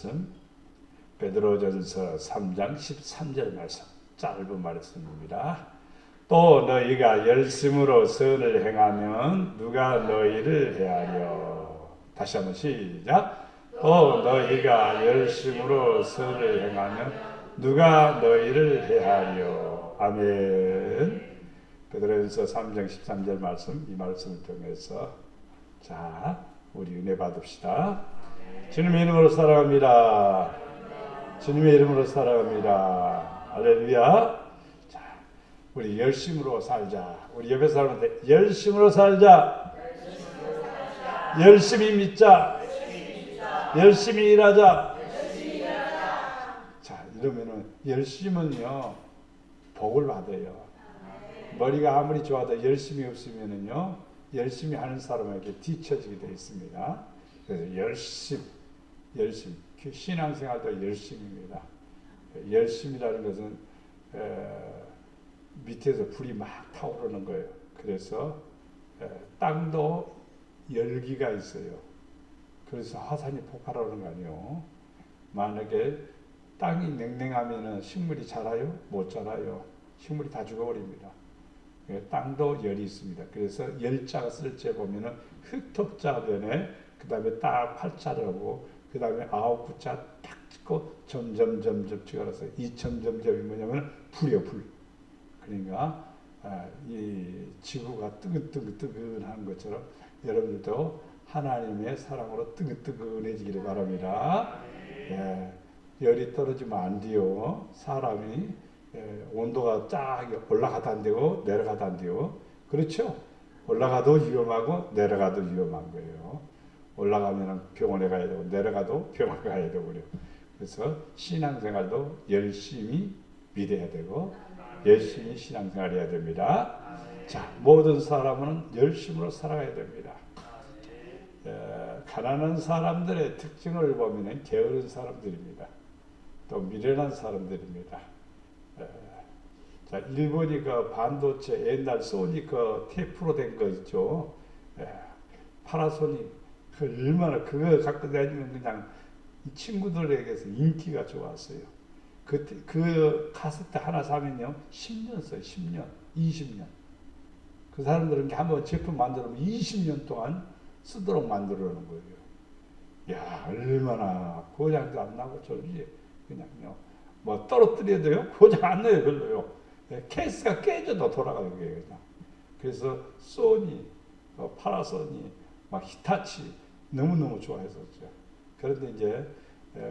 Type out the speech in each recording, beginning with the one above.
말씀, 베드로전서 3장 13절 말씀, 짧은 말씀입니다. 또 너희가 열심으로 선을 행하면 누가 너희를 해하려. 다시 한번 시작. 또 너희가 열심으로 선을 행하면 누가 너희를 해하려. 아멘. 베드로전서 3장 13절 말씀, 이 말씀을 통해서 자, 우리 은혜 받읍시다. 주님의 이름으로 사랑합니다. 주님의 이름으로 사랑합니다. 할렐루야. 자, 우리 열심으로 살자. 우리 옆에 사람한테 열심으로 살자. 열심히 믿자. 열심히 일하자. 자, 이러면은 열심은요 복을 받아요. 머리가 아무리 좋아도 열심히 없으면은요 열심히 하는 사람에게 뒤처지게 되어 있습니다. 그래서 열심. 신앙생활도 열심입니다. 열심이라는 것은 밑에서 불이 막 타오르는 거예요. 그래서 땅도 열기가 있어요. 그래서 화산이 폭발하는 거 아니에요. 만약에 땅이 냉랭하면 식물이 자라요? 못 자라요. 식물이 다 죽어버립니다. 땅도 열이 있습니다. 그래서 열자가 쓸 때 보면은 흑톱자변에 그 다음에 딱 팔자라고 그 다음에 9, 9자 딱 찍고 점점점점 찍어서 이 점점점이 뭐냐면 불이요, 불. 그러니까 이 지구가 뜨끈뜨끈한 것처럼 여러분들도 하나님의 사랑으로 뜨끈뜨끈해지기를 바랍니다. 열이 떨어지면 안 돼요. 사람이 온도가 쫙 올라가도 안 되고 내려가도 안 돼요. 그렇죠? 올라가도 위험하고 내려가도 위험한 거예요. 올라가면 병원에 가야 되고 내려가도 병원에 가야 되고 그래요. 그래서 신앙생활도 열심히 믿어야 되고 열심히 신앙생활해야 됩니다. 자, 모든 사람은 열심으로 살아가야 됩니다. 가난한 사람들의 특징을 보면 게으른 사람들입니다. 또 미련한 사람들입니다. 자, 일본이 그 반도체 옛날 소니 그 테이프로 된 거 있죠. 파라소닉 얼마나 그거 갖고 다니면 그냥 친구들에게서 인기가 좋았어요. 그 카세트 하나 사면요 10년 써요. 10년, 20년. 그 사람들은 한번 제품 만들면 20년 동안 쓰도록 만들어 놓은 거예요. 야, 얼마나 고장도 안 나고 저기 그냥요. 뭐 떨어뜨려도요 고장 안 나요, 별로요. 케이스가 깨져도 돌아가는 거예요, 그냥. 그래서 소니, 파라소니, 막 히타치 너무너무 좋아했었죠. 그런데 이제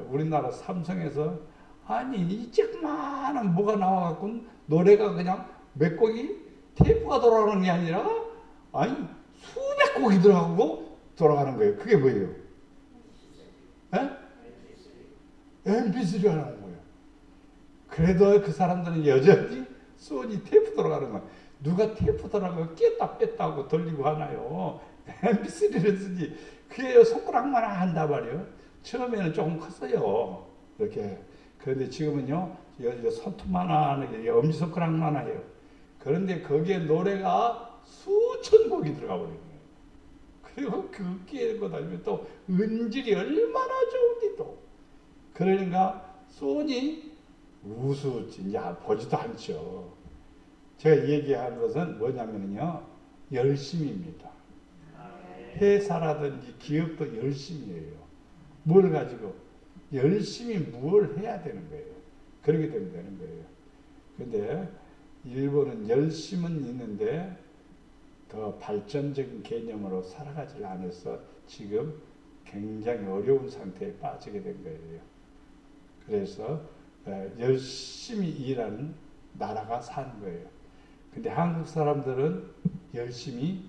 우리나라 삼성에서 아니 이 쬐그만한 뭐가 나와갖고 노래가 그냥 몇 곡이 테이프가 돌아가는 게 아니라 아니 수백 곡이 들어가고 돌아가는 거예요. 그게 뭐예요? MP3가 나오는 거예요. 그래도 그 사람들은 여전히 소니 테이프 돌아가는 거야. 누가 테이프 돌아가고 깼다 뺐다 하고 돌리고 하나요? MP3를 쓰지. 그게 손가락만 한다 말이요. 처음에는 조금 컸어요. 이렇게. 그런데 지금은요, 손톱만 하는 게 엄지손가락만 해요. 그런데 거기에 노래가 수천 곡이 들어가 버리는 거예요. 그리고 그 끼고 다니면 또 음질이 얼마나 좋은지 또. 그러니까 소니 우수 진짜 보지도 않죠. 제가 얘기하는 것은 뭐냐면요, 열심입니다. 회사라든지 기업도 열심히 해요. 뭘 가지고? 열심히 뭘 해야 되는 거예요. 그렇게 되면 되는 거예요. 근데 일본은 열심은 있는데 더 발전적인 개념으로 살아가지 않아서 지금 굉장히 어려운 상태에 빠지게 된 거예요. 그래서 열심히 일하는 나라가 사는 거예요. 근데 한국 사람들은 열심히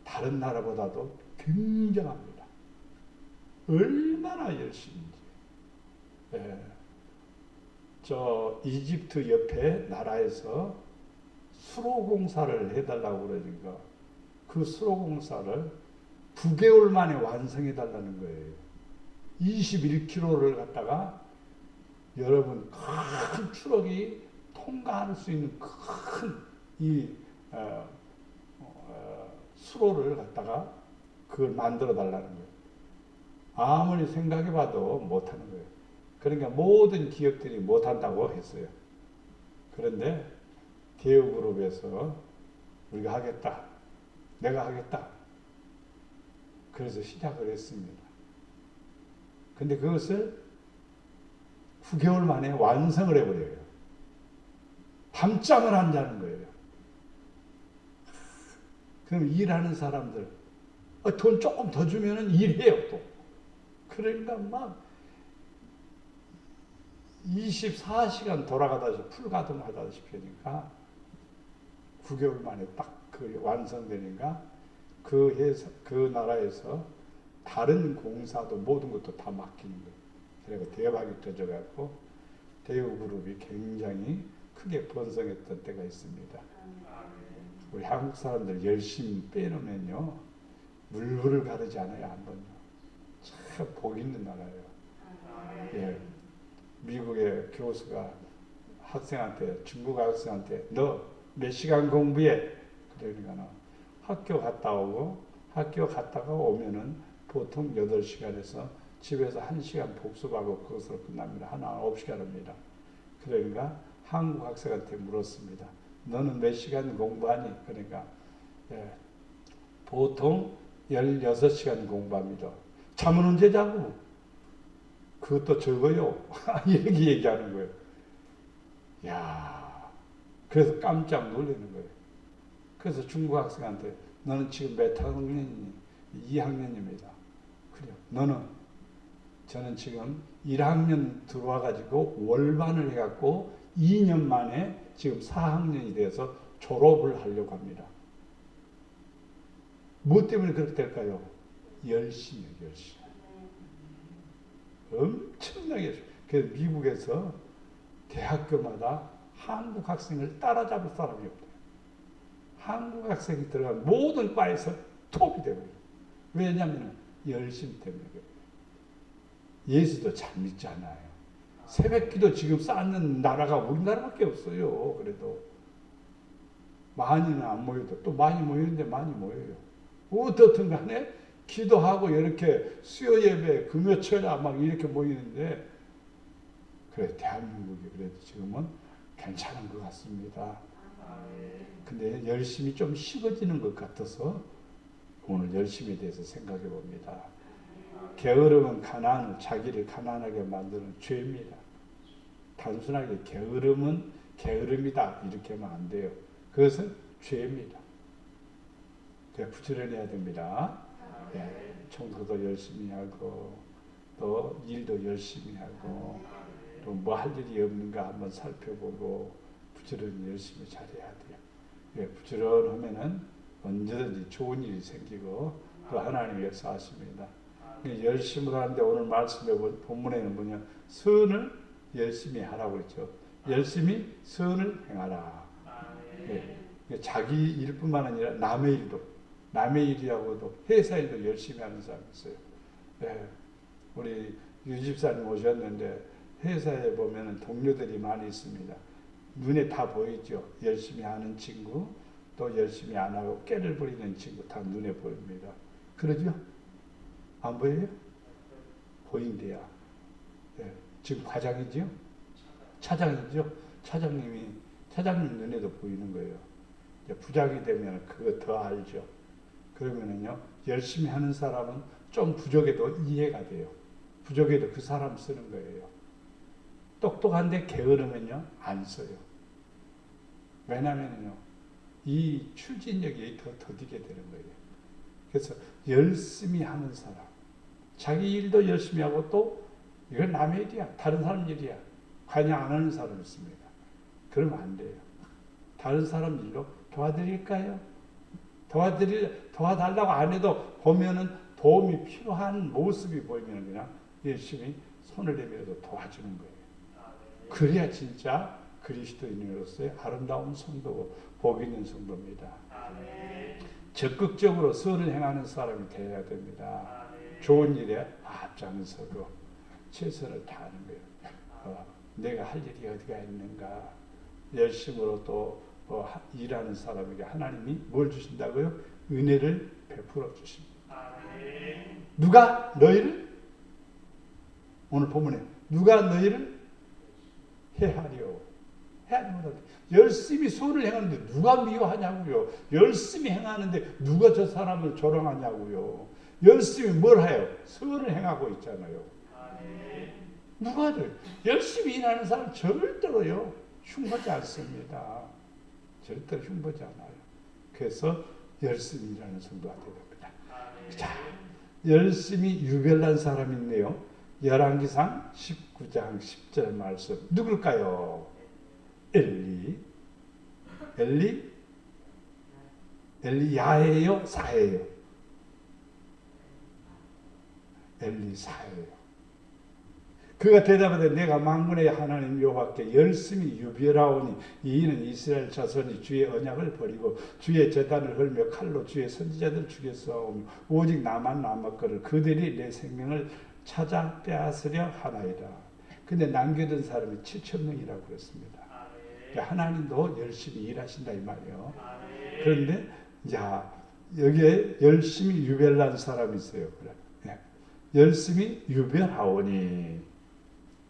다른 나라보다도 굉장합니다. 얼마나 열심인지. 저 이집트 옆에 나라에서 수로공사를 해달라고 그러니까 그 수로공사를 9개월 만에 완성해달라는 거예요. 21km를 갖다가 여러분 큰 트럭이 통과할 수 있는 큰 이 수로를 갖다가 그걸 만들어 달라는 거예요. 아무리 생각해봐도 못하는 거예요. 그러니까 모든 기업들이 못한다고 했어요. 그런데 대우그룹에서 우리가 하겠다. 내가 하겠다. 그래서 시작을 했습니다. 근데 그것을 9개월 만에 완성을 해버려요. 밤잠을 안 자는 거예요. 그럼 일하는 사람들, 돈 조금 더 주면 일해요, 또. 그러니까 막 24시간 돌아가다시피 풀가동하다시피 하니까 9개월 만에 딱 그 완성되니까 그 나라에서 다른 공사도 모든 것도 다 맡기는 거예요. 그리고 대박이 터져갖고 대우그룹이 굉장히 크게 번성했던 때가 있습니다. 우리 한국 사람들 열심히 빼놓으면요 물불을 가르지 않아요. 한 번요. 참 복 있는 나라예요. 예. 미국의 교수가 학생한테, 중국 학생한테 너 몇 시간 공부해? 그러니까 학교 갔다 오고 학교 갔다가 오면은 보통 8시간에서 집에서 1시간 복습하고 그것으로 끝납니다. 하나 9시간 합니다. 그러니까 한국 학생한테 물었습니다. 너는 몇 시간 공부하니? 그러니까 보통 16시간 공부합니다. 잠은 언제 자고? 그것도 적어요. 이렇게 얘기하는 거예요. 야, 그래서 깜짝 놀라는 거예요. 그래서 중국 학생한테 너는 지금 몇 학년이니? 2학년입니다. 그래요. 너는? 저는 지금 1학년 들어와가지고 월반을 해갖고 2년 만에 지금 4학년이 돼서 졸업을 하려고 합니다. 뭐 때문에 그렇게 될까요? 열심히. 엄청나게. 그래서 미국에서 대학교마다 한국 학생을 따라잡을 사람이 없대요. 한국 학생이 들어간 모든 과에서 톱이 되고요. 왜냐하면 열심 때문에 그래요. 예수도 잘 믿잖아요. 새벽기도 지금 쌓는 나라가 우리나라밖에 없어요. 그래도 많이는 안 모여도 또 많이 모이는데 많이 모여요. 어떻든 간에 기도하고 이렇게 수요 예배, 금요철야 막 이렇게 모이는데 그래 대한민국이 그래도 지금은 괜찮은 것 같습니다. 근데 열심히 좀 식어지는 것 같아서 오늘 열심에 대해서 생각해 봅니다. 게으름은 자기를 가난하게 만드는 죄입니다. 단순하게 게으름은 게으름이다 이렇게 하면 안 돼요. 그것은 죄입니다. 부지런해야 됩니다. 네, 청소도 열심히 하고 또 일도 열심히 하고 또 뭐 할 일이 없는가 한번 살펴보고 부지런히 열심히 잘해야 돼요. 네, 부지런하면은 언제든지 좋은 일이 생기고 또 하나님 역사하십니다. 열심을 하는데 오늘 말씀에 본문에는 뭐냐 선을 열심히 하라고 했죠. 열심히 선을 행하라. 네, 자기 일뿐만 아니라 남의 일이라고도 회사 일도 열심히 하는 사람이 있어요. 네, 우리 유집사님 오셨는데 회사에 보면 동료들이 많이 있습니다. 눈에 다 보이죠. 열심히 하는 친구, 또 열심히 안 하고 깨를 부리는 친구 다 눈에 보입니다. 그러죠? 안 보여요? 보인대요. 네, 지금 과장이죠? 차장이죠? 차장님 눈에도 보이는 거예요. 부장이 되면 그거 더 알죠. 그러면은요, 열심히 하는 사람은 좀 부족해도 이해가 돼요. 부족해도 그 사람 쓰는 거예요. 똑똑한데 게으르면요, 안 써요. 왜냐면요, 이 추진력이 더 더디게 되는 거예요. 그래서 열심히 하는 사람, 자기 일도 열심히 하고 또 이건 남의 일이야, 다른 사람 일이야, 관여 안 하는 사람이 있습니다. 그러면 안 돼요. 다른 사람 일로 도와드릴까요? 도와달라고 안 해도 보면은 도움이 필요한 모습이 보이면 그냥 열심히 손을 내밀어도 도와주는 거예요. 그래야 진짜 그리스도인으로서의 아름다운 성도고 복 있는 성도입니다. 적극적으로 선을 행하는 사람이 되어야 됩니다. 좋은 일에 앞장서고 최선을 다하는 거예요. 내가 할 일이 어디가 있는가 열심으로 또 일하는 사람에게 하나님이 뭘 주신다고요? 은혜를 베풀어 주십니다. 누가? 너희를 오늘 본문에 누가 너희를 해하리요. 해하지 못하게. 열심히 선을 행하는데 누가 미워하냐고요. 열심히 행하는데 누가 저 사람을 조롱하냐고요. 열심히 뭘 해요? 선을 행하고 있잖아요. 누가들 열심히 일하는 사람 절대로요 흉보지 않습니다. 절대로 흉보지 않아요. 그래서 열심히 일하는 성도가 되야 됩니다. 자, 열심히 유별난 사람이 있네요. 열왕기상 19장 10절 말씀 누굴까요? 엘리야예요? 사예요? 엘리사예요. 그가 대답하되 내가 만군의 하나님 여호와께 열심히 유별하오니 이는 이스라엘 자손이 주의 언약을 버리고 주의 제단을 헐며 칼로 주의 선지자들 죽였사오며 오직 나만 남았거늘 그들이 내 생명을 찾아 빼앗으려 하나이다. 근데 남겨둔 사람이 7,000명이라고 그랬습니다. 하나님도 열심히 일하신다 이 말이에요. 그런데 자 여기에 열심히 유별난 사람이 있어요. 그래. 열심히 유별하오니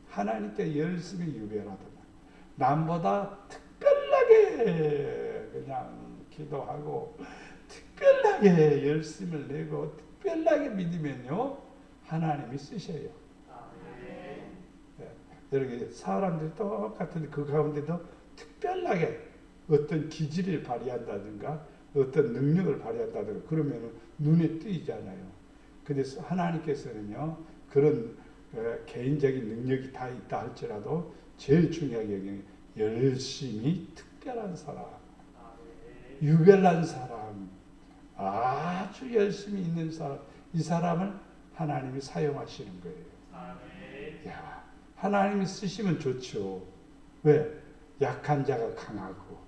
하나님께 열심히 유별하더라. 남보다 특별하게 그냥 기도하고 특별하게 열심을 내고 특별하게 믿으면요 하나님이 쓰셔요. 여러분 사람들이 똑같은데 그 가운데도 특별하게 어떤 기질을 발휘한다든가 어떤 능력을 발휘한다든가 그러면 눈에 띄잖아요. 그래서 하나님께서는요 그런 개인적인 능력이 다 있다 할지라도 제일 중요하게 여기는 열심히 특별한 사람, 유별난 사람, 아주 열심히 있는 사람, 이 사람을 하나님이 사용하시는 거예요. 야, 하나님이 쓰시면 좋죠. 왜? 약한 자가 강하고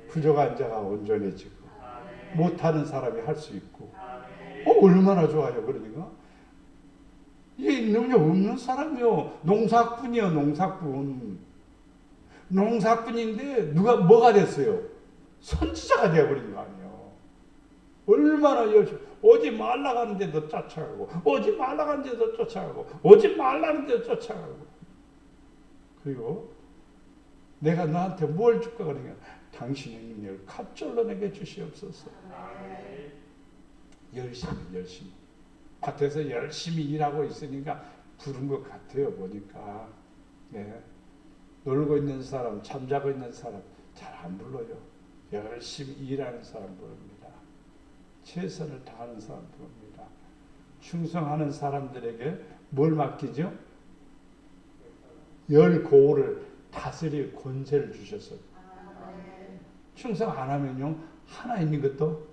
부족한 자가 온전해지고 못하는 사람이 할 수 있고 얼마나 좋아요. 그러니까 이 능력 없는 사람이요. 농사꾼이요. 농사꾼인데 누가 뭐가 됐어요? 선지자가 되어버린 거 아니에요. 얼마나 열심히 오지 말라고 하는데도 쫓아가고 오지 말라고 하는데도 쫓아가고 오지 말라는데도 쫓아가고 그리고 내가 너한테 뭘 줄까 그러니까 당신의 능력을 갑절로 내게 주시옵소서. 열심히 밭에서 열심히 일하고 있으니까 부른 것 같아요. 보니까 놀고 있는 사람, 잠자고 있는 사람 잘 안 불러요. 열심히 일하는 사람 부릅니다. 최선을 다하는 사람 부릅니다. 충성하는 사람들에게 뭘 맡기죠? 열 고울을 다스릴 권세를 주셨어요. 충성 안 하면요 하나 있는 것도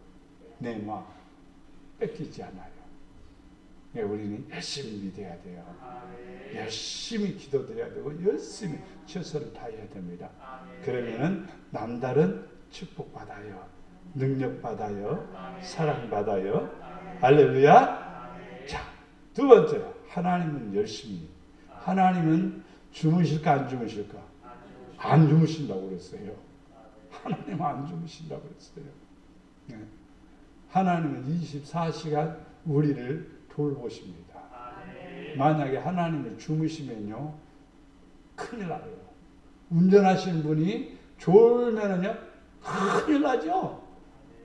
내놔 뺏기지 않아요. 우리는 열심히 믿어야 돼요. 열심히 기도드려야 되고 열심히 최선을 다해야 됩니다. 그러면은 남다른 축복받아요. 능력받아요. 사랑받아요. 할렐루야. 자, 두 번째 하나님은 열심히 하나님은 주무실까 안 주무실까? 안 주무신다고 그랬어요. 하나님은 안 주무신다고 그랬어요. 하나님은 24시간 우리를 돌보십니다. 만약에 하나님을 주무시면요 큰일 나요. 운전하시는 분이 졸면은요 큰일 나죠.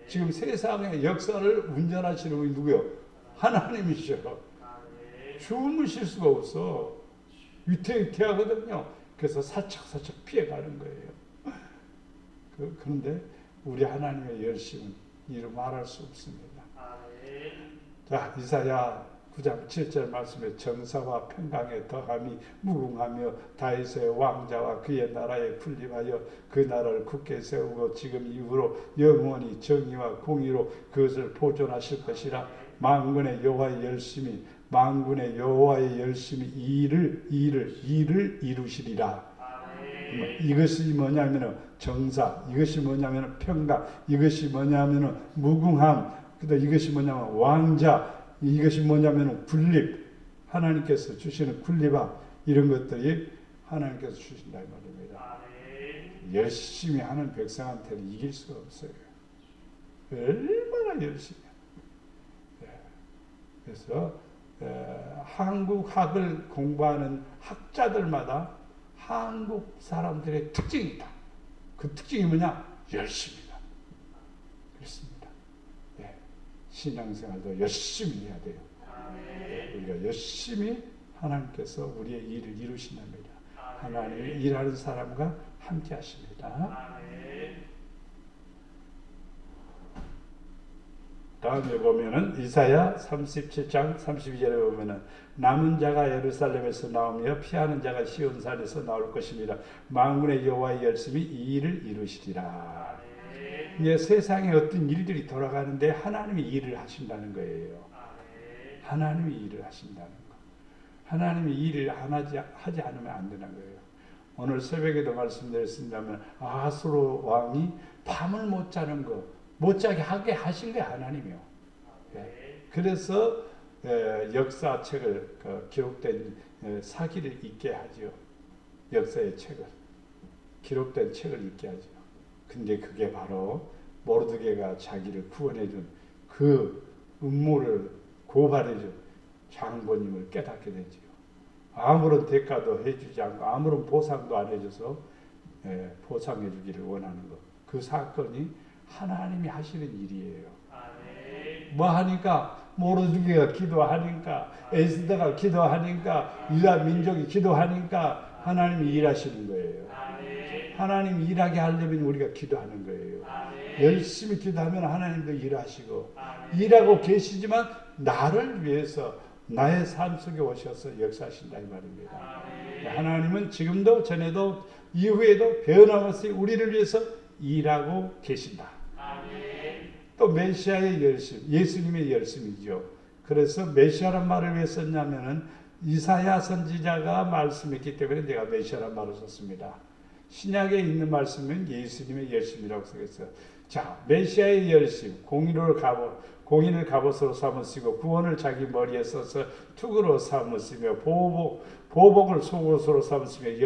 지금 세상의 역사를 운전하시는 분이 누구요? 하나님이셔. 주무실 수가 없어. 위태위태하거든요. 그래서 사척사척 피해가는 거예요. 그런데 우리 하나님의 열심은 이루 말할 수 없습니다. 자, 이사야 9장 7절 말씀에 정사와 평강에 더함이 무궁하며 다윗의 왕자와 그의 나라에 군림하여 그 나라를 굳게 세우고 지금 이후로 영원히 정의와 공의로 그것을 보존하실 것이라. 만군의 여호와의 열심히 만군의 여호와의 열심히 일을 이루시리라. 이것이 뭐냐면은 정사, 이것이 뭐냐면은 평강, 이것이 뭐냐면은 무궁함, 그다음 이것이 뭐냐면 왕자, 이것이 뭐냐면은 군립, 하나님께서 주시는 군립아 이런 것들이 하나님께서 주신다 이 말입니다. 열심히 하는 백성한테는 이길 수가 없어요. 얼마나 열심히. 그래서 한국학을 공부하는 학자들마다 한국 사람들의 특징이 있다. 그 특징이 뭐냐? 열심이다. 그렇습니다. 예, 신앙생활도 열심히 해야 돼요. 우리가 열심히 하나님께서 우리의 일을 이루신답니다. 하나님이 일하는 사람과 함께 하십니다. 다음에 보면은 이사야 37장 32절에 보면은 남은 자가 예루살렘에서 나오며 피하는 자가 시온산에서 나올 것입니다. 만군의 여호와의 열심이 이 일을 이루시리라. 이제 세상에 어떤 일들이 돌아가는데 하나님이 일을 하신다는 거예요. 하나님이 일을 하신다는 거. 하나님이 일을 하지 않으면 안 되는 거예요. 오늘 새벽에도 말씀드렸습니다만 아하스로 왕이 밤을 못 자는 거, 못 자게 하게 하신 게 하나님이요. 예. 그래서 역사책을 기록된 사기를 읽게 하죠. 역사의 책을 기록된 책을 읽게 하죠. 근데 그게 바로 모르드게가 자기를 구원해준 그 음모를 고발해준 장본임을 깨닫게 되지요. 아무런 대가도 해주지 않고 아무런 보상도 안 해줘서 보상해주기를 원하는 것. 그 사건이 하나님이 하시는 일이에요. 뭐 하니까 모르드게가 기도하니까 에스더가 기도하니까 유다 민족이 기도하니까 하나님이 일하시는 거예요. 하나님 일하게 하려면 우리가 기도하는 거예요. 열심히 기도하면 하나님도 일하시고 일하고 계시지만 나를 위해서 나의 삶 속에 오셔서 역사하신다 이 말입니다. 하나님은 지금도 전에도 이후에도 변함없이 우리를 위해서 일하고 계신다. 또 메시아의 열심, 예수님의 열심이죠. 그래서 메시아란 말을 왜 썼냐면은 이사야 선지자가 말씀했기 때문에 내가 메시아란 말을 썼습니다. 신약에 있는 말씀은 예수님의 열심이라고 쓰겠어요. 자, 메시아의 열심, 공인을 갑옷으로 삼으시고 구원을 자기 머리에 써서 투구로 삼으시며 보복을 속옷으로 삼으시며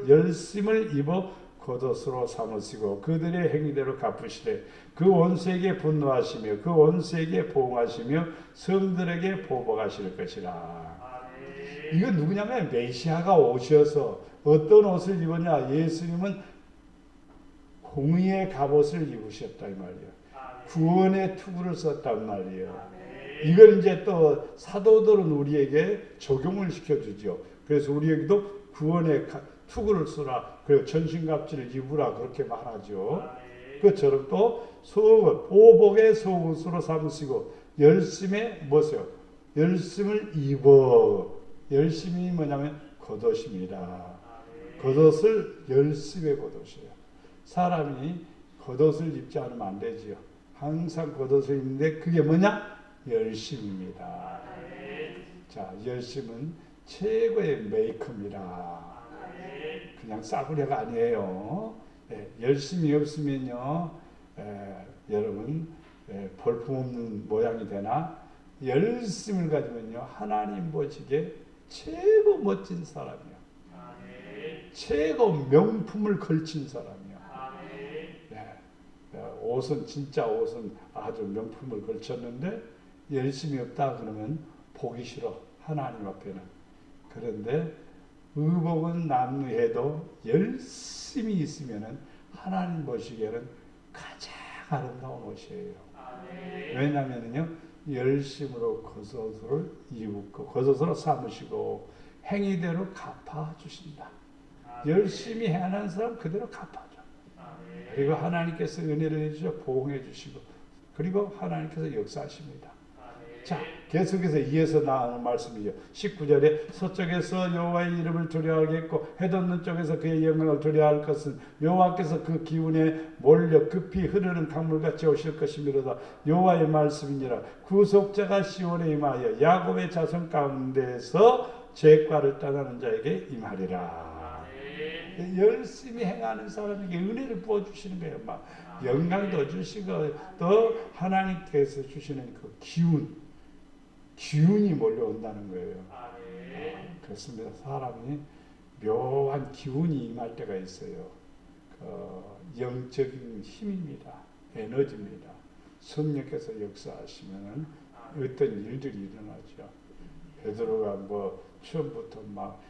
열심을 입어 겉옷으로 삼으시고 그들의 행위대로 갚으시되 그 원수에게 분노하시며 그 원수에게 보응하시며 성들에게 보복하실 것이라. 이건 누구냐면 메시아가 오셔서 어떤 옷을 입었냐? 예수님은 공의의 갑옷을 입으셨다 이 말이에요. 구원의 투구를 썼단 말이에요. 이걸 이제 또 사도들은 우리에게 적용을 시켜주죠. 그래서 우리에게도 구원의 투구를 쓰라. 그리고 전신갑주를 입으라 그렇게 말하죠. 그처럼 또 보복의 속옷으로 삼으시고 열심의 무엇이요? 열심을 입어. 열심이 뭐냐면 겉옷입니다. 겉옷을 열심의 겉옷이에요. 사람이 겉옷을 입지 않으면 안 되지요. 항상 겉옷을 입는데 그게 뭐냐? 열심입니다. 자, 열심은 최고의 메이커입니다. 그냥 싸구려가 아니에요. 열심이 없으면요, 여러분 볼품없는 모양이 되나 열심을 가지면요 하나님 보시기에 최고 멋진 사람이요. 최고 명품을 걸친 사람이요. 옷은 진짜 옷은 아주 명품을 걸쳤는데 열심이 없다 그러면 보기 싫어 하나님 앞에는. 그런데 의복은 남루해도 열심히 있으면은 하나님 보시기에는 가장 아름다운 옷이에요. 왜냐하면요 열심으로 겉옷을 입고 겉옷으로 삼으시고 행위대로 갚아주신다. 열심히 행하는 사람 그대로 갚아줘. 그리고 하나님께서 은혜를 해주셔 보응해 주시고 그리고 하나님께서 역사하십니다. 자, 계속해서 이어서 나오는 말씀이죠. 19절에 서쪽에서 여호와의 이름을 두려워하겠고 해돋는 쪽에서 그의 영광을 두려워할 것은 여호와께서 그 기운에 몰려 급히 흐르는 강물같이 오실 것이미로다. 여호와의 말씀이니라. 구속자가 시온에 임하여 야곱의 자손 가운데서 죄과를 떠나는 자에게 임하리라. 열심히 행하는 사람에게 은혜를 부어주시는 거예요. 막 영광도 주시고 또 하나님께서 주시는 그 기운이 몰려온다는 거예요. 그렇습니다. 사람이 묘한 기운이 임할 때가 있어요. 영적인 힘입니다. 에너지입니다. 성령께서 역사하시면 어떤 일들이 일어나죠. 베드로가 뭐 처음부터 막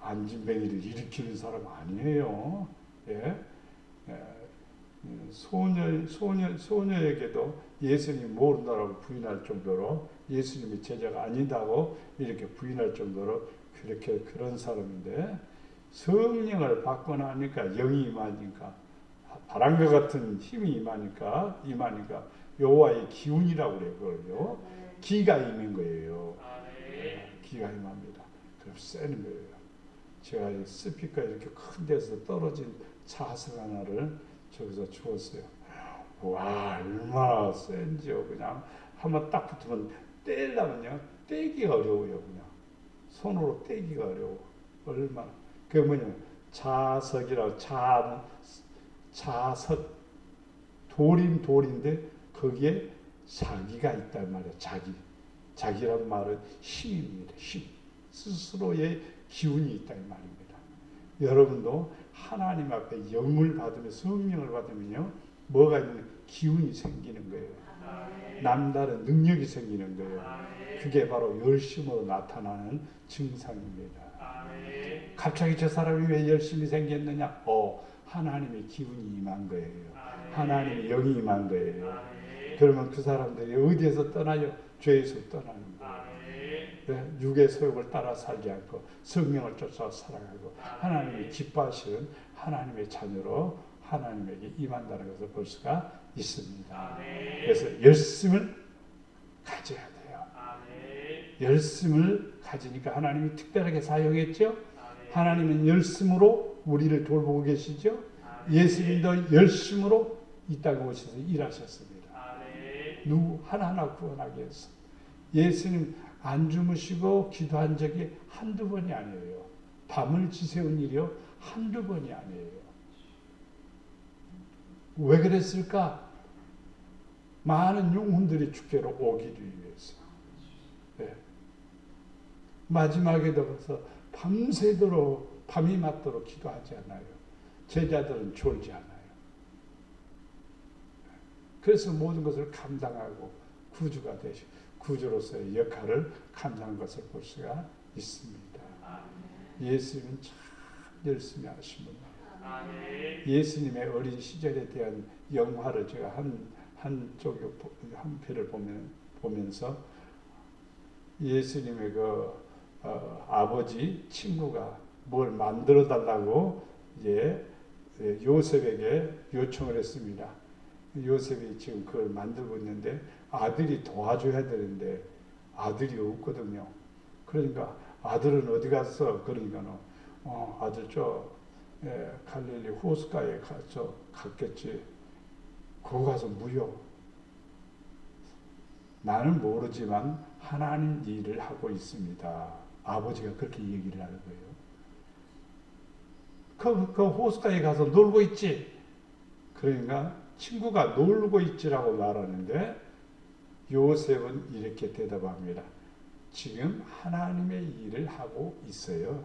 안진뱅이를 일으키는 사람 아니에요. 예? 소녀에게도 예수님 모른다라고 부인할 정도로 예수님이 제자가 아니다고 이렇게 부인할 정도로 그렇게 그런 사람인데 성령을 받고 나니까 영이 임하니까 바람과 같은 힘이 임하니까 여호와의 기운이라고 그래요. 그걸요. 기가 임인 거예요. 기가 임합니다. 그럼 세는 거예요. 제가 스피커 이렇게 큰 데서 떨어진 자석 하나를 저기서 주었어요. 와, 얼마나 센지요. 그냥 한번 딱 붙으면 떼려면요 떼기가 어려워요. 그냥 손으로 떼기가 어려워. 얼마나. 그게 뭐냐면 자석이라고 자석 돌인데 거기에 자기가 있단 말이에요. 자기란 말은 힘입니다. 힘. 스스로의 기운이 있다 이 말입니다. 여러분도 하나님 앞에 영을 받으면 성령을 받으면요 뭐가 있는 기운이 생기는 거예요. 남다른 능력이 생기는 거예요. 그게 바로 열심으로 나타나는 증상입니다. 갑자기 저 사람이 왜 열심이 생겼느냐? 하나님의 기운이 임한 거예요. 하나님의 영이 임한 거예요. 그러면 그 사람들이 어디에서 떠나요? 죄에서 떠나는 거예요. 네? 육의 소욕을 따라 살지 않고 성령을 쫓아 살아가고 하나님이 기뻐하시는 하나님의 자녀로 하나님에게 임한다는 것을 볼 수가 있습니다. 그래서 열심을 가져야 돼요. 열심을 가지니까 하나님이 특별하게 사용했죠. 하나님은 열심으로 우리를 돌보고 계시죠. 예수님도 열심으로 이 땅에 오셔서 일하셨습니다. 누구 하나하나 구원하기 위해서. 예수님 안 주무시고 기도한 적이 한두 번이 아니에요. 밤을 지새운 일이요 한두 번이 아니에요. 왜 그랬을까? 많은 영혼들이 주께로 오기를 위해서. 네. 마지막에도 가서 밤새도록 밤이 맞도록 기도하지 않아요. 제자들은 졸지 않아요. 그래서 모든 것을 감당하고 구주가 되시고 구주로서의 역할을 감당한 것을 볼 수가 있습니다. 예수님은 참 열심히 하신 분이에요. 예수님의 어린 시절에 대한 영화를 제가 한 편을 보면서 예수님의 아버지 친구가 뭘 만들어 달라고 요셉에게 요청을 했습니다. 요셉이 지금 그걸 만들고 있는데 아들이 도와줘야 되는데 아들이 없거든요. 그러니까 아들은 어디 갔어? 그러니까는 아들 갈릴리 호숫가에 갔겠지. 거기 가서 무효. 나는 모르지만 하나님 일을 하고 있습니다. 아버지가 그렇게 얘기를 하는 거예요. 그 호숫가에 가서 놀고 있지. 그러니까 친구가 놀고 있지라고 말하는데 요셉은 이렇게 대답합니다. 지금 하나님의 일을 하고 있어요.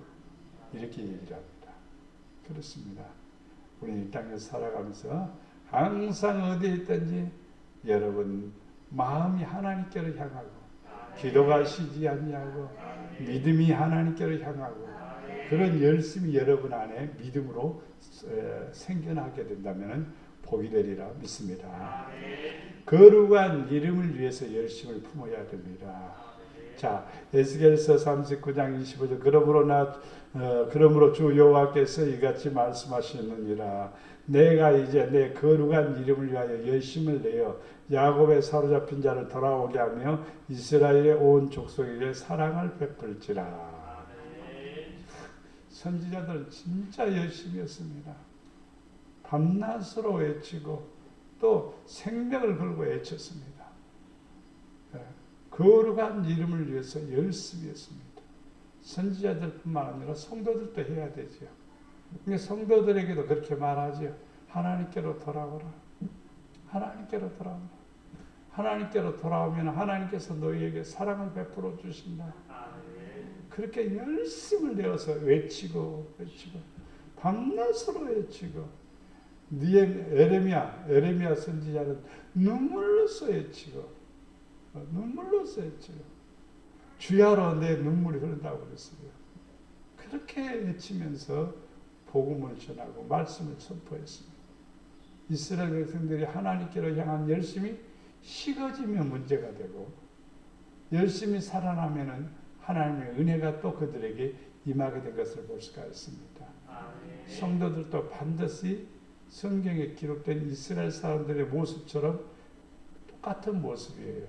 이렇게 얘기를 합니다. 그렇습니다. 우리 이 땅에서 살아가면서 항상 어디에 있든지 여러분 마음이 하나님께로 향하고 기도가 쉬지 않냐고 믿음이 하나님께로 향하고 그런 열심이 여러분 안에 믿음으로 생겨나게 된다면 복이 되리라 믿습니다. 거룩한 이름을 위해서 열심을 품어야 됩니다. 자, 에스겔서 39장 25절 그러므로 주 여호와께서 이같이 말씀하시느니라 내가 이제 내 거룩한 이름을 위하여 열심을 내어 야곱의 사로잡힌 자를 돌아오게 하며 이스라엘의 온 족속에게 사랑을 베풀지라. 선지자들은 진짜 열심히 했습니다. 밤낮으로 외치고 또 생명을 걸고 외쳤습니다. 거룩한 이름을 위해서 열심히 했습니다. 선지자들뿐만 아니라 성도들도 해야 되죠. 성도들에게도 그렇게 말하죠. 하나님께로 돌아오라. 하나님께로 돌아오라. 하나님께로 돌아오면 하나님께서 너희에게 사랑을 베풀어 주신다. 그렇게 열심을 내어서 외치고 밤낮으로 외치고 에레미야 선지자는 눈물로써 외치고 눈물로 썼죠. 주야로 내 눈물이 흐른다고 그랬어요. 그렇게 외치면서 복음을 전하고 말씀을 선포했습니다. 이스라엘 백성들이 하나님께로 향한 열심이 식어지면 문제가 되고 열심히 살아나면은 하나님의 은혜가 또 그들에게 임하게 된 것을 볼 수가 있습니다. 성도들도 반드시 성경에 기록된 이스라엘 사람들의 모습처럼 똑같은 모습이에요.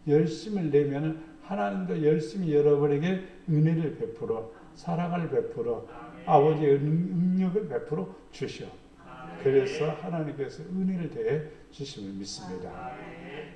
열심을 내면 하나님도 열심히 여러분에게 은혜를 베풀어 사랑을 베풀어 아버지의 능력을 베풀어 주셔. 그래서 하나님께서 은혜를 대해 주심을 믿습니다.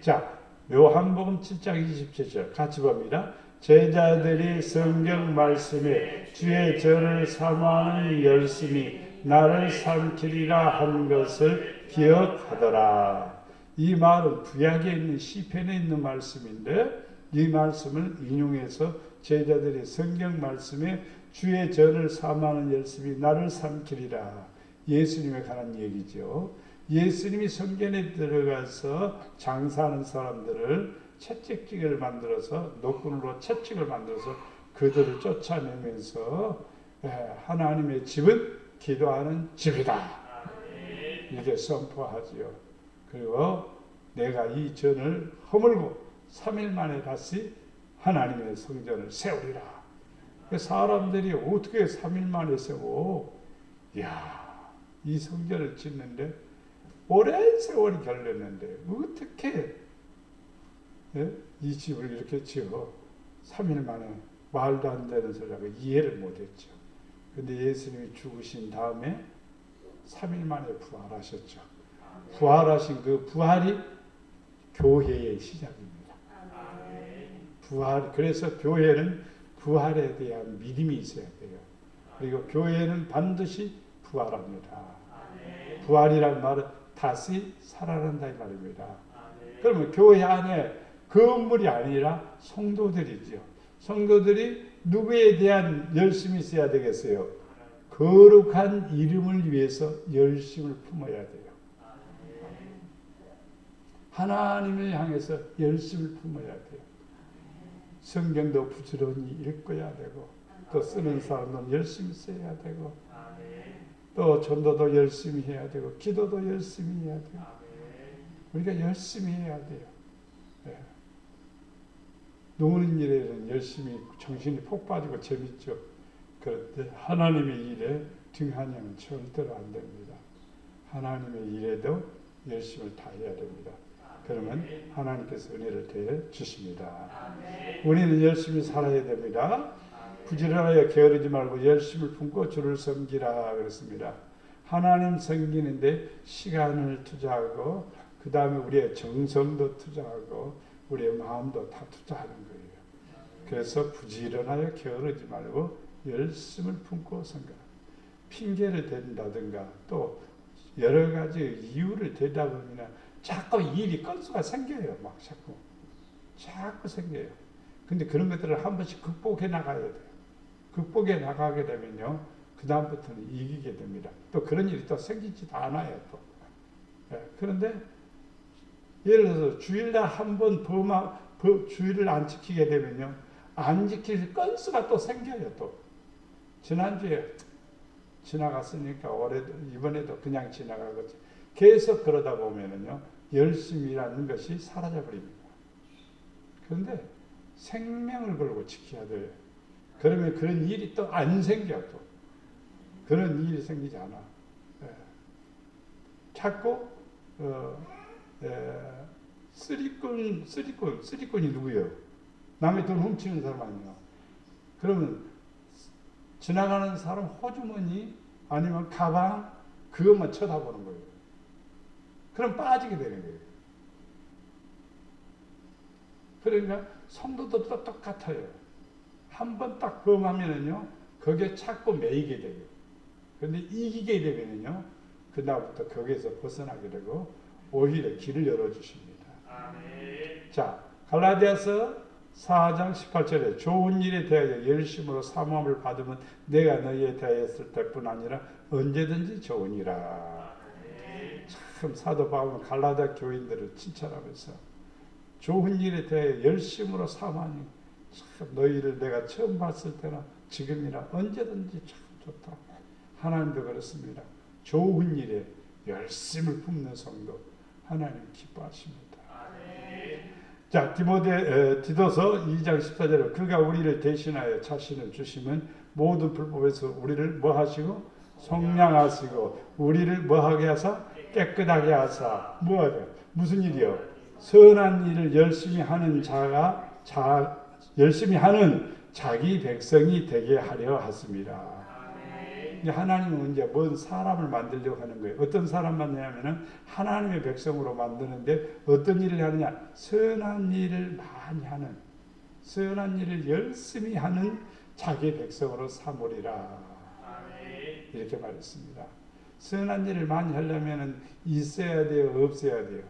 자, 요한복음 7장 27절 같이 봅니다. 제자들이 성경 말씀에 주의 저를 사모하는 열심이 나를 삼키리라 한 것을 기억하더라. 이 말은 구약에 있는 시편에 있는 말씀인데 이 말씀을 인용해서 제자들이 성경 말씀에 주의 저를 사모하는 열심이 나를 삼키리라. 예수님에 관한 얘기죠. 예수님이 성전에 들어가서 장사하는 사람들을 채찍질을 만들어서 노끈으로 채찍을 만들어서 그들을 쫓아내면서 하나님의 집은 기도하는 집이다. 이렇게 선포하지요. 그리고 내가 이 전을 허물고 3일 만에 다시 하나님의 성전을 세우리라. 사람들이 어떻게 3일 만에 세워? 이야, 이 성전을 짓는데 오랜 세월이 걸렸는데 어떻게 이 집을 이렇게 지어 3일 만에 말도 안 되는 소리라고 이해를 못했죠. 그런데 예수님이 죽으신 다음에 3일 만에 부활하셨죠. 부활하신 그 부활이 교회의 시작입니다. 부활, 그래서 교회는 부활에 대한 믿음이 있어야 돼요. 그리고 교회는 반드시 부활합니다. 부활이란 말은 다시 살아난다 이 말입니다. 그러면 교회 안에 건물이 아니라 성도들이죠. 성도들이 누구에 대한 열심이 있어야 되겠어요? 거룩한 이름을 위해서 열심을 품어야 돼요. 하나님을 향해서 열심을 품어야 돼요. 성경도 부지런히 읽어야 되고 또 쓰는 사람은 열심히 써야 되고 또 전도도 열심히 해야 되고 기도도 열심히 해야 돼요. 우리가 열심히 해야 돼요. 네. 노는 일에는 열심히 정신이 폭 빠지고 재밌죠. 그런데 하나님의 일에 등한형은 절대로 안 됩니다. 하나님의 일에도 열심을 다해야 됩니다. 그러면 하나님께서 은혜를 대해 주십니다. 우리는 열심히 살아야 됩니다. 부지런하여 게으르지 말고 열심을 품고 주를 섬기라 그랬습니다. 하나님 섬기는데 시간을 투자하고 그 다음에 우리의 정성도 투자하고 우리의 마음도 다 투자하는 거예요. 그래서 부지런하여 게으르지 말고 열심을 품고 섬겨. 핑계를 댄다든가 또 여러 가지 이유를 대다 보면 자꾸 일이 건수가 생겨요. 막 자꾸 생겨요. 근데 그런 것들을 한 번씩 극복해 나가야 돼요. 극복해 나가게 되면요, 그 다음부터는 이기게 됩니다. 또 그런 일이 또 생기지도 않아요. 또. 그런데 예를 들어서 주일날 한 번 주일을 안 지키게 되면요, 안 지킬 건수가 또 생겨요. 또 지난주에 지나갔으니까 이번에도 그냥 지나가겠지. 계속 그러다 보면은요, 열심이라는 것이 사라져 버립니다. 그런데 생명을 걸고 지켜야 돼요. 그러면 그런 일이 또 안 생겨. 또 그런 일이 생기지 않아. 자꾸 쓰리꾼이 누구예요? 남의 돈 훔치는 사람 아니에요. 그러면 지나가는 사람 호주머니 아니면 가방 그것만 쳐다보는 거예요. 그럼 빠지게 되는 거예요. 그러니까 성도들도 똑같아요. 한 번 딱 범하면은요, 거기에 자꾸 매이게 돼요. 그런데 이기게 되면은요, 그다음부터 거기에서 벗어나게 되고 오히려 길을 열어주십니다. 자, 갈라디아서 4장 18절에 좋은 일에 대하여 열심으로 사모함을 받으면 내가 너희에 대하였을 때뿐 아니라 언제든지 좋으니라. 참 사도 바울은 갈라디아 교인들을 칭찬하면서 좋은 일에 대해 열심으로 삼하니 참 너희를 내가 처음 봤을 때나 지금이나 언제든지 참 좋다. 하나님도 그렇습니다. 좋은 일에 열심을 품는 성도 하나님 기뻐하십니다. 자, 디도서 2장 14절에 그가 우리를 대신하여 자신을 주시면 모든 불법에서 우리를 뭐 하시고 속량하시고 우리를 뭐 하게 하사 깨끗하게 하사 뭐 하죠? 무슨 일이요? 선한 일을 열심히 하는 열심히 하는 자기 백성이 되게 하려 하십니다. 하나님은 이제 뭔 사람을 만들려고 하는 거예요. 어떤 사람 만드냐면은 하나님의 백성으로 만드는데 어떤 일을 하느냐? 선한 일을 많이 하는, 선한 일을 열심히 하는 자기 백성으로 삼으리라. 이렇게 말했습니다. 선한 일을 많이 하려면은 있어야 돼요, 없어야 돼요?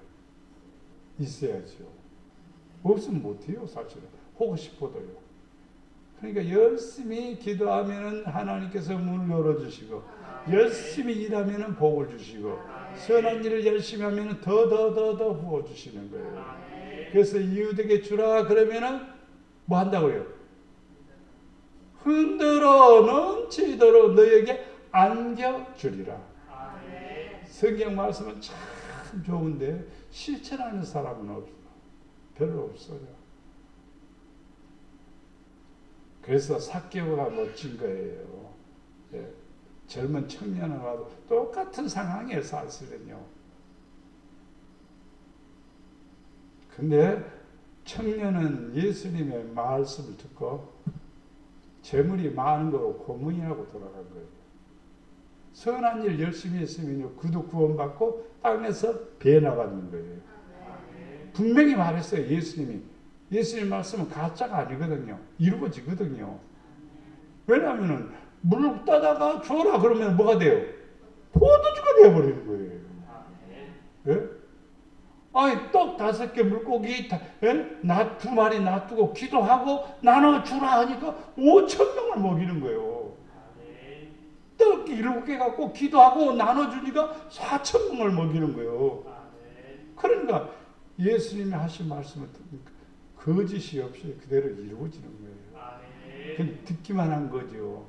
있어야죠. 없으면 못해요, 사실은. 하고 싶어도요. 그러니까 열심히 기도하면은 하나님께서 문을 열어주시고, 열심히 일하면은 복을 주시고, 선한 일을 열심히 하면은 더 부어주시는 거예요. 그래서 이웃에게 주라 그러면은 뭐 한다고요? 흔들어 넘치도록 너에게 안겨주리라. 성경 말씀은 참 좋은데 실천하는 사람은 별로 없어요. 그래서 삭개오가 멋진 거예요. 예. 젊은 청년은 와도 똑같은 상황에 사실은요. 근데 청년은 예수님의 말씀을 듣고 재물이 많은 거로 고문이라고 돌아간 거예요. 선한 일 열심히 했으면 그도 구원받고 땅에서 배나받는 거예요. 분명히 말했어요. 예수님 말씀은 가짜가 아니거든요. 이루어지거든요. 왜냐하면 물 따다가 줘라 그러면 뭐가 돼요? 포도주가 되어버리는 거예요. 예? 아니 떡 5개 물고기 2마리 놔두고 기도하고 나눠주라 하니까 5,000명을 먹이는 거예요. 떡 7개 갖고 기도하고 나눠주니까 4,000명을 먹이는 거예요. 그러니까 예수님이 하신 말씀을 거짓이 없이 그대로 이루어지는 거예요. 그냥 듣기만 한 거죠.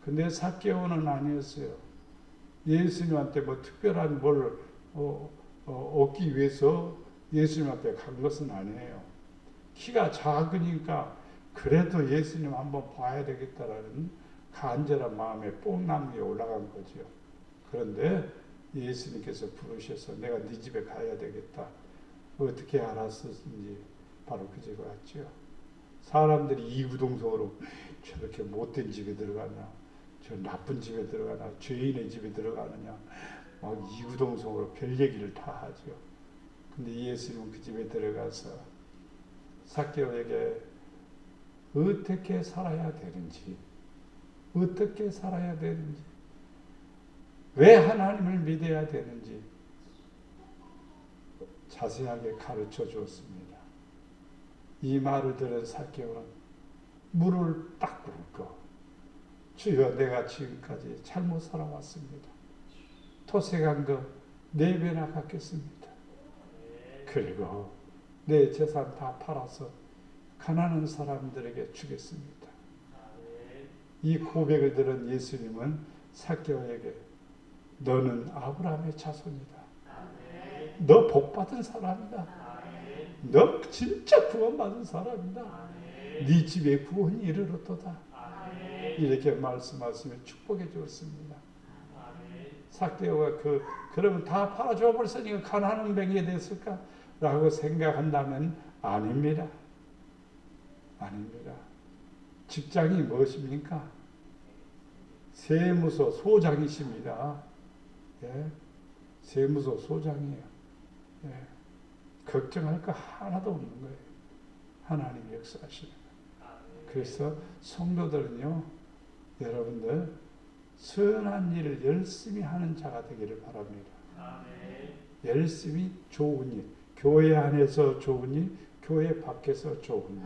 근데 삭개오는 아니었어요. 예수님한테 뭐 특별한 뭘 얻기 위해서 예수님 앞에 간 것은 아니에요. 키가 작으니까 그래도 예수님 한번 봐야 되겠다라는 간절한 마음에 뽕나무에 올라간 거죠. 그런데 예수님께서 부르셔서 내가 네 집에 가야 되겠다. 어떻게 알았었는지 바로 그 집에 왔죠. 사람들이 이구동성으로 저렇게 못된 집에 들어가냐, 저 나쁜 집에 들어가냐, 죄인의 집에 들어가느냐 막 이구동성으로 별 얘기를 다 하죠. 근데 예수님은 그 집에 들어가서 삭개오에게 어떻게 살아야 되는지, 왜 하나님을 믿어야 되는지 자세하게 가르쳐 주었습니다. 이 말을 들은 삭개오는 물을 딱 꿇고 주여 내가 지금까지 잘못 살아왔습니다. 토색한 거 4배나 갚겠습니다. 그리고 내 재산 다 팔아서 가난한 사람들에게 주겠습니다. 이 고백을 들은 예수님은 삭개오에게 너는 아브라함의 자손이다. 너 복받은 사람이다. 너 진짜 구원받은 사람이다. 네 집에 구원이 이르렀도다. 이렇게 말씀하시며 축복해 주었습니다. 삭개오가 그러면 다 팔아줘 버렸으니까 가난한 병이 됐을까? 라고 생각한다면 아닙니다. 직장이 무엇입니까? 세무서 소장이십니다. 예? 세무서 소장이에요. 예. 걱정할 거 하나도 없는 거예요. 하나님이 역사하시는 거예요. 그래서 성도들은요, 여러분들 선한 일을 열심히 하는 자가 되기를 바랍니다. 열심히 좋은 일, 교회 안에서 좋은 일, 교회 밖에서 좋은 일,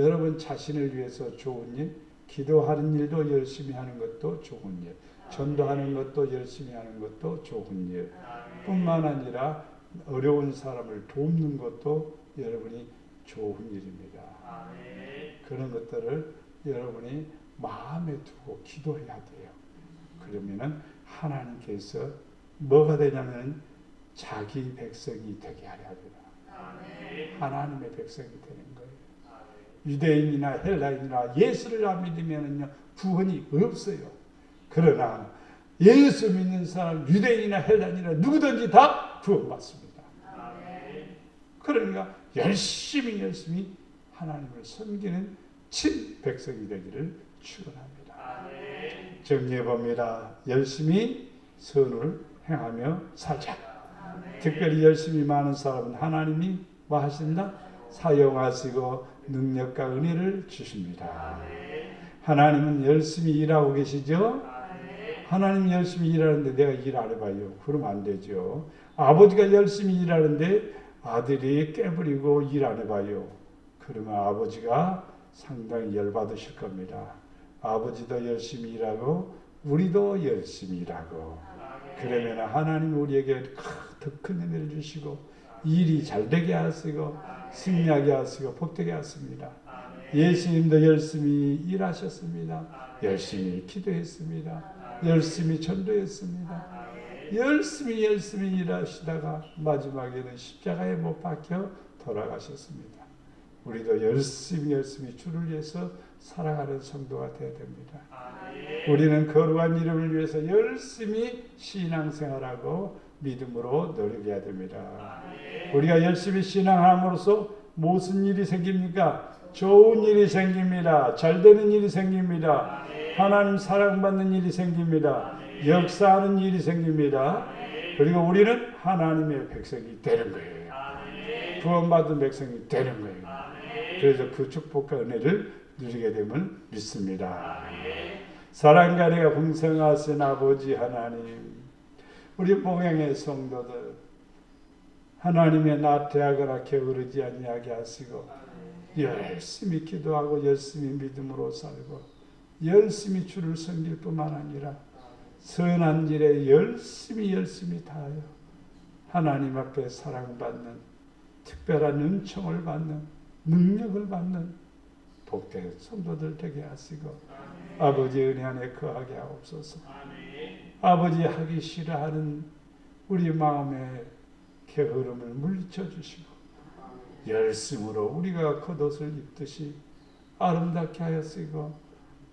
여러분 자신을 위해서 좋은 일, 기도하는 일도 열심히 하는 것도 좋은 일, 전도하는 것도 열심히 하는 것도 좋은 일 뿐만 아니라 어려운 사람을 돕는 것도 여러분이 좋은 일입니다. 그런 것들을 여러분이 마음에 두고 기도해야 돼요. 그러면은 하나님께서 뭐가 되냐면 자기 백성이 되게 하려 합니다. 하나님의 백성이 되는 거예요. 유대인이나 헬라인이나 예수를 안 믿으면은요 구원이 없어요. 그러나 예수 믿는 사람 유대인이나 헬라인이나 누구든지 다 구원받습니다. 그러니까 열심히 하나님을 섬기는 친 백성이 되기를 축원합니다. 정리해 봅니다. 열심히 선을 행하며 살자. 특별히 열심히 많은 사람은 하나님이 뭐 하신다? 사용하시고 능력과 은혜를 주십니다. 하나님은 열심히 일하고 계시죠? 하나님 열심히 일하는데 내가 일 안 해봐요. 그러면 안 되죠. 아버지가 열심히 일하는데 아들이 깨부리고 일 안 해봐요. 그러면 아버지가 상당히 열받으실 겁니다. 아버지도 열심히 일하고 우리도 열심히 일하고 그러면 하나님 우리에게 더 큰 은혜를 주시고 일이 잘 되게 하시고 승리하게 하시고 복되게 하십니다. 예수님도 열심히 일하셨습니다. 열심히 기도했습니다. 열심히 전도했습니다. 열심히 일하시다가 마지막에는 십자가에 못 박혀 돌아가셨습니다. 우리도 열심히 주를 위해서 살아가는 성도가 되어야 됩니다. 우리는 거룩한 이름을 위해서 열심히 신앙생활하고 믿음으로 노력해야 됩니다. 우리가 열심히 신앙함으로써 무슨 일이 생깁니까? 좋은 일이 생깁니다. 잘 되는 일이 생깁니다. 하나님 사랑받는 일이 생깁니다. 역사하는 일이 생깁니다. 그리고 우리는 하나님의 백성이 되는 거예요. 구원받은 백성이 되는 거예요. 그래서 그 축복과 은혜를 누리게 됨을 믿습니다. 사랑과 은혜가 풍성하신 아버지 하나님, 우리 복양의 성도들 하나님의 나태하거나 게으르지 아니하게 하시고 열심히 기도하고 열심히 믿음으로 살고 열심히 주를 섬길 뿐만 아니라 선한 일에 열심히 다하여 하나님 앞에 사랑받는 특별한 은총을 받는 능력을 받는 복된 성도들 되게 하시고 아버지 은혜 안에 거하게 하옵소서. 아버지 하기 싫어하는 우리 마음의 게으름을 물리쳐 주시고 열심으로 우리가 겉옷을 입듯이 아름답게 하시고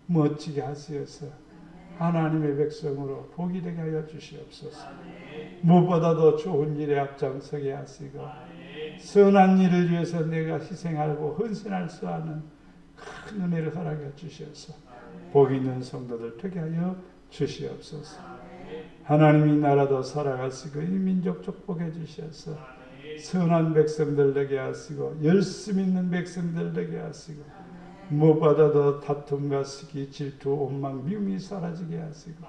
멋지게 하시어서 하나님의 백성으로 복이 되게 하여 주시옵소서. 무엇보다도 좋은 일에 앞장서게 하시고 선한 일을 위해서 내가 희생하고 헌신할 수 있는 큰 은혜를 허락해 주시옵소서. 복 있는 성도들 되게 하여 주시옵소서. 하나님이 나라도 살아가시고 이 민족 축복해 주셔서 선한 백성들 되게 하시고 열심 있는 백성들 되게 하시고 무엇보다도 다툼과 시기 질투 원망 미움이 사라지게 하시고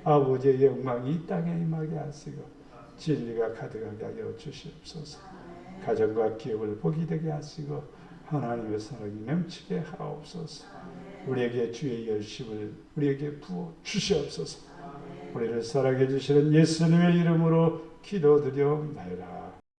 아버지의 영광이 이 땅에 임하게 하시고 진리가 가득하게 하여 주시옵소서. 가정과 기업을 복이 되게 하시고 하나님의 사랑이 넘치게 하옵소서. 우리에게 주의 열심을 우리에게 부어 주시옵소서. 우리를 사랑해 주시는 예수님의 이름으로 기도드려옵나이다.